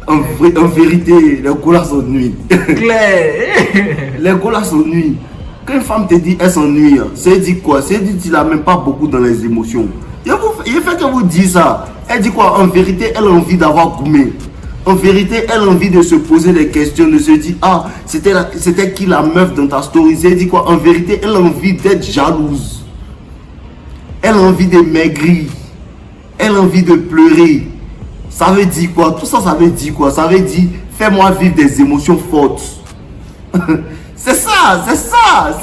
En vérité, les gars s'ennuient. Claire. Les gars s'ennuient. Quand une femme te dit elle s'ennuie, c'est dit quoi? C'est dit tu l'as même pas beaucoup dans les émotions. Il fait que vous dites ça. Elle dit quoi? En vérité, elle a envie d'avoir goumé. En vérité, elle a envie de se poser des questions, de se dire, ah, c'était qui la meuf dans ta story? Elle dit quoi? En vérité, elle a envie d'être jalouse. Elle a envie de maigrir. Elle a envie de pleurer. Ça veut dire quoi? Tout ça, ça veut dire quoi? Ça veut dire, fais-moi vivre des émotions fortes. C'est ça.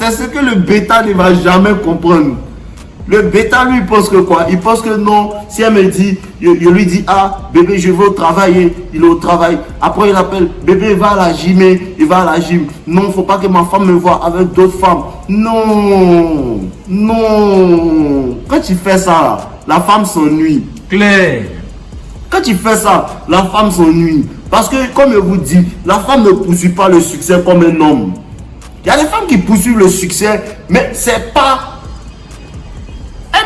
C'est ce que le bêta ne va jamais comprendre. Le bêta, lui, il pense que quoi? Il pense que non. Si elle me dit, je lui dis, ah, bébé, je vais au travail. Il est au travail. Après, il appelle, bébé, il va à la gym. Il va à la gym. Non, il ne faut pas que ma femme me voie avec d'autres femmes. Non. Quand tu fais ça, la femme s'ennuie. Claire. Quand tu fais ça, la femme s'ennuie. Parce que, comme je vous dis, la femme ne poursuit pas le succès comme un homme. Il y a des femmes qui poursuivent le succès, mais c'est pas...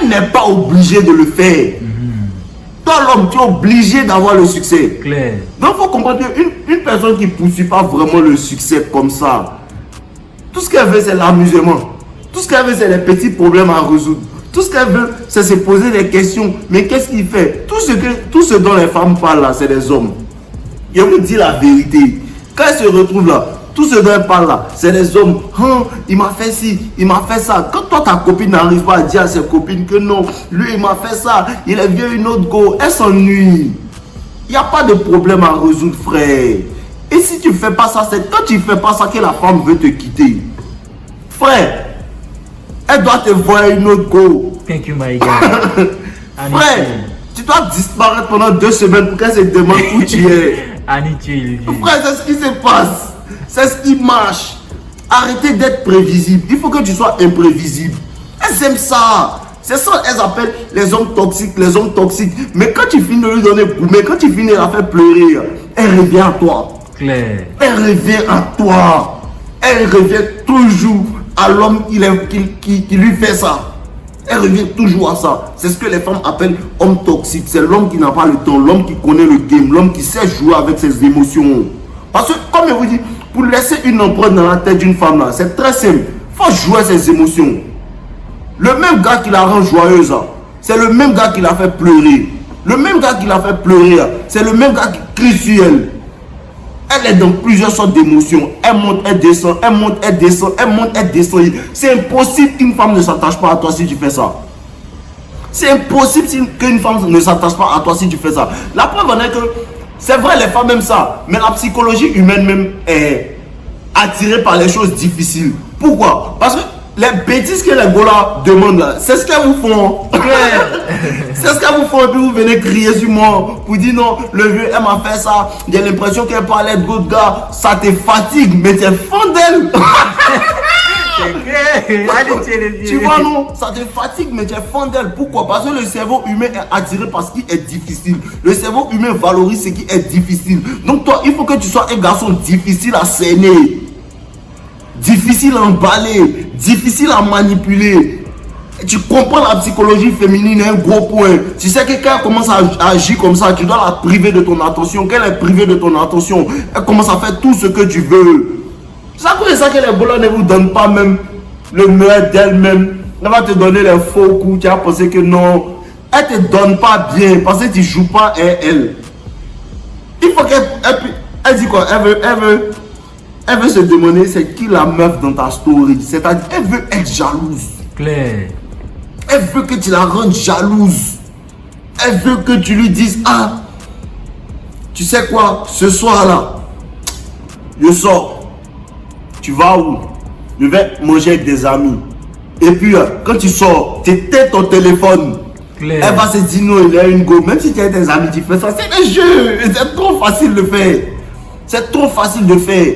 Elle n'est pas obligée de le faire. Toi, l'homme, tu es obligé d'avoir le succès. Claire. Donc, il faut comprendre qu'une personne qui ne poursuit pas vraiment le succès comme ça, tout ce qu'elle veut, c'est l'amusement. Tout ce qu'elle veut, c'est les petits problèmes à résoudre. Tout ce qu'elle veut, c'est se poser des questions. Mais qu'est-ce qu'il fait? Tout ce dont les femmes parlent là, c'est des hommes. Je vous dis la vérité. Quand elles se retrouvent là, tout ce dont elle parle là, c'est des hommes. Oh, il m'a fait ci, il m'a fait ça. Quand toi, ta copine n'arrive pas à dire à ses copines que non, lui, il m'a fait ça, il est vieux une autre go, elle s'ennuie. Il n'y a pas de problème à résoudre, frère. Et si tu ne fais pas ça, c'est quand tu ne fais pas ça que la femme veut te quitter. Frère, elle doit te voir une autre go. Thank you, my God. Frère, tu dois disparaître pendant 2 semaines pour qu'elle se demande où tu es. Frère, c'est ce qui se passe. C'est ce qui marche. Arrêtez d'être prévisible. Il faut que tu sois imprévisible. Elles aiment ça. C'est ça qu'elles appellent les hommes toxiques, les hommes toxiques. Mais quand tu finis de lui donner mais quand tu finis de la faire pleurer, elle revient à toi. Claire. Elle revient à toi. Elle revient toujours à l'homme qui lui fait ça. Elle revient toujours à ça. C'est ce que les femmes appellent homme toxique. C'est l'homme qui n'a pas le temps, l'homme qui connaît le game, l'homme qui sait jouer avec ses émotions. Parce que, comme je vous dis, pour laisser une empreinte dans la tête d'une femme là, c'est très simple. Il faut jouer ses émotions. Le même gars qui la rend joyeuse, c'est le même gars qui la fait pleurer. Le même gars qui la fait pleurer, c'est le même gars qui crie sur elle. Elle est dans plusieurs sortes d'émotions. Elle monte, elle descend, elle monte, elle descend, elle monte, elle descend. C'est impossible qu'une femme ne s'attache pas à toi si tu fais ça. C'est impossible qu'une femme ne s'attache pas à toi si tu fais ça. La preuve en est que c'est vrai, les femmes aiment ça. Mais la psychologie humaine même est attirée par les choses difficiles. Pourquoi? Parce que les bêtises que les gars demandent là, c'est ce qu'elles vous font. C'est ce qu'elles vous font et puis vous venez crier sur moi pour dire non, le vieux, elle m'a fait ça. J'ai l'impression qu'elle parlait de d'autres gars. Ça te fatigue, mais tu es fan d'elle. Tu vois non, ça te fatigue mais tu es fan d'elle. Pourquoi? Parce que le cerveau humain est attiré par ce qui est difficile. Le cerveau humain valorise ce qui est difficile. Donc toi, il faut que tu sois un garçon difficile à cerner, difficile à emballer, difficile à manipuler. Tu comprends la psychologie féminine, un gros point. Tu sais que quand elle commence à agir comme ça, tu dois la priver de ton attention. Quand elle est privée de ton attention, elle commence à faire tout ce que tu veux. C'est à cause de ça que les bolas ne vous donnent pas même le meilleur d'elle-même. Elle va te donner les faux coups. Tu vas penser que non. Elle te donne pas bien parce que tu joues pas elle. Il faut qu'elle dit quoi? Elle veut se demander c'est qui la meuf dans ta story. C'est-à-dire, elle veut être jalouse. Claire. Elle veut que tu la rendes jalouse. Elle veut que tu lui dises, ah, tu sais quoi, ce soir-là, je sors. Tu vas où? Je vais manger avec des amis. Et puis, quand tu sors, tu éteins ton téléphone. Claire. Elle va se dire non, il y a une go. Même si tu as tes amis, tu fais ça. C'est un jeu. C'est trop facile de faire. C'est trop facile de faire.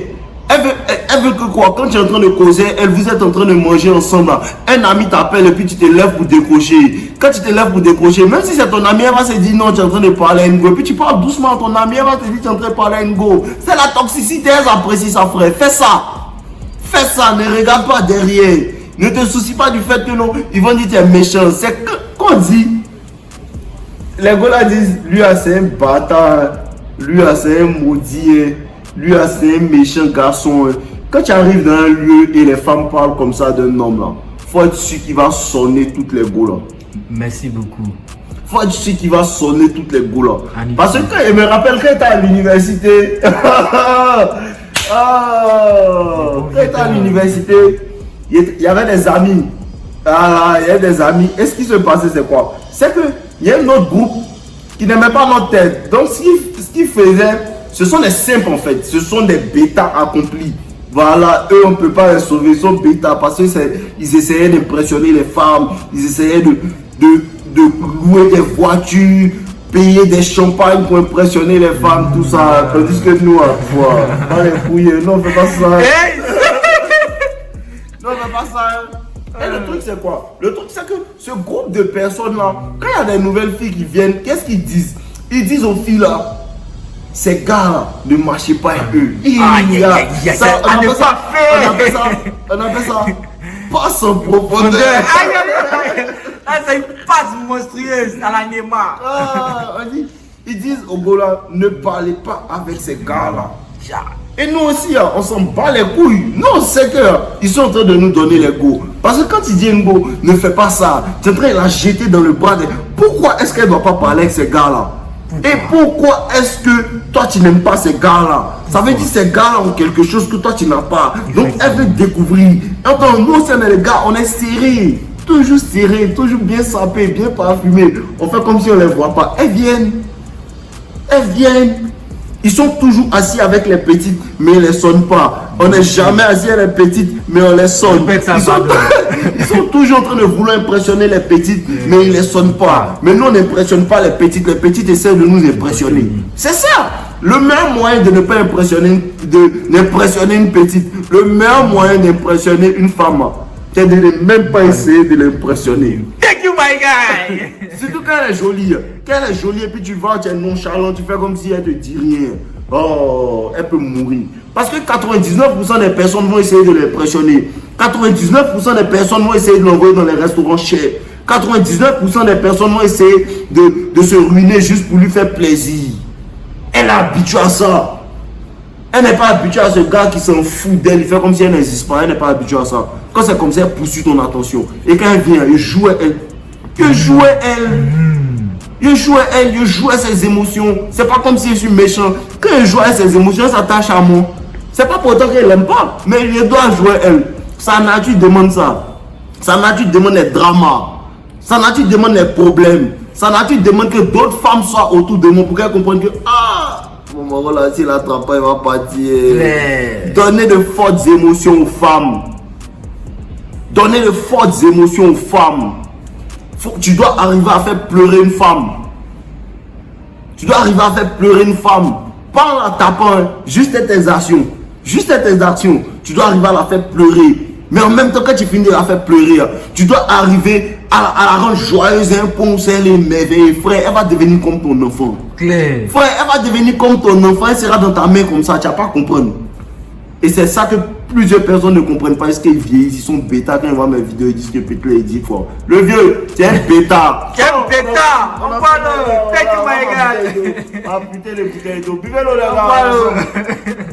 Elle veut que quoi? Quand tu es en train de causer, vous êtes en train de manger ensemble. Un ami t'appelle et puis tu te lèves pour décrocher. Quand tu te lèves pour décrocher, même si c'est ton ami, elle va se dire non, tu es en train de parler à une go. Et puis tu parles doucement à ton ami, elle va te dire tu es en train de parler à une go. C'est la toxicité, elle apprécie ça, frère. Fais ça. Fais ça, ne regarde pas derrière. Ne te soucie pas du fait que non, ils vont dire tu es méchant. C'est qu'on dit. Les gars là disent, lui c'est un bâtard. Lui, c'est un maudit. Lui, c'est un méchant garçon. Quand tu arrives dans un lieu et les femmes parlent comme ça d'un homme là, faut être sûr qu'il va sonner toutes les go là. Merci beaucoup. Faut être sûr qu'il va sonner toutes les go là. Annie. Parce que quand il me rappelle quand il était à l'université. Quand il était à l'université, il y avait des amis. Il y avait des amis. Et ce qui se passait, c'est quoi? C'est qu'il y a un autre groupe qui n'aimait pas notre tête. Donc, ce qu'ils faisaient, ce sont des simples en fait. Ce sont des bêtas accomplis. Voilà, eux, on ne peut pas les sauver. Ils sont bêtas parce qu'ils essayaient d'impressionner les femmes. Ils essayaient de louer des voitures, payer des champagnes pour impressionner les femmes, tout ça. Tandis que nous, on les couilles. Non, on ne fait pas ça. Non, on ne fait pas ça. Et le truc, c'est quoi? Le truc, c'est que ce groupe de personnes-là, quand il y a des nouvelles filles qui viennent, qu'est-ce qu'ils disent? Ils disent aux filles là, ces gars-là, ne marchez pas avec eux. On appelle ça passe en profondeur. C'est une passe monstrueuse à la Neymar. Ils disent au gars-là, ne parlez pas avec ces gars-là. Et nous aussi, on s'en bat les couilles. Nous, on sait qu'ils sont en train de nous donner les go. Parce que quand il dit un go, ne fais pas ça, tu es en train de la jeter dans le bras. Pourquoi est-ce qu'elle ne doit pas parler avec ces gars-là? Et pourquoi est-ce que toi, tu n'aimes pas ces gars-là? Ça veut dire que ces gars-là ont quelque chose que toi, tu n'as pas. Donc, elle veut découvrir. Attends, nous, aussi, on est les gars, on est serrés. Toujours serrés, toujours bien sapés, bien parfumés. On fait comme si on ne les voit pas. Elles viennent. Elles viennent. Ils sont toujours assis avec les petites, mais ils ne les sonnent pas. On n'est jamais assis avec les petites, mais on les sonne. Ils sont toujours en train de vouloir impressionner les petites, mais ils ne les sonnent pas. Mais nous, on n'impressionne pas les petites essaient de nous impressionner. C'est ça. Le meilleur moyen de ne pas impressionner, d'impressionner une petite, le meilleur moyen d'impressionner une femme, c'est de ne même pas essayer de l'impressionner. Thank you, my guy. Surtout quand elle est jolie. Quand elle est jolie et puis tu vas, tu es nonchalant, tu fais comme si elle te dit rien. Oh, elle peut mourir. Parce que 99% des personnes vont essayer de l'impressionner. 99% des personnes vont essayer de l'envoyer dans les restaurants chers. 99% des personnes vont essayer de se ruiner juste pour lui faire plaisir. Elle est habituée à ça. Elle n'est pas habituée à ce gars qui s'en fout d'elle. Il fait comme si elle n'existe pas. Elle n'est pas habituée à ça. Quand c'est comme ça, elle poursuit ton attention. Et quand elle vient, il joue à elle. Il joue à elle. Il joue à elle. Il joue à ses émotions. C'est pas comme si je suis méchant. Quand il joue à ses émotions, elle s'attache à moi. C'est pas pourtant qu'elle n'aime pas. Mais il doit jouer à elle. Sa nature demande ça. Sa nature demande les dramas. Sa nature demande les problèmes. Sa nature demande que d'autres femmes soient autour de moi pour qu'elle comprenne que bon, voilà, s'il l'attrape pas, il va partir. Donner de fortes émotions aux femmes. Donner de fortes émotions aux femmes. Tu dois arriver à faire pleurer une femme. Tu dois arriver à faire pleurer une femme. Pas en la tapant, juste tes actions. Juste tes actions. Tu dois arriver à la faire pleurer. Mais en même temps, quand tu finis de la faire pleurer, tu dois arriver à la rendre joyeuse, un pont, elle est merveilleuse. Frère, elle va devenir comme ton enfant. Claire. Frère, elle va devenir comme ton enfant. Elle sera dans ta main comme ça. Tu vas pas comprendre. Et c'est ça que plusieurs personnes ne comprennent pas. Est-ce qu'ils vieillissent, ils sont bêta. Quand ils voient mes vidéos, ils disent que Pétlé, il dit quoi. Le vieux, c'est un bêta. C'est un bêta. On parle. Thank you, my guy. Ah putain, les bouteilles d'eau. Buvez-le, les gars.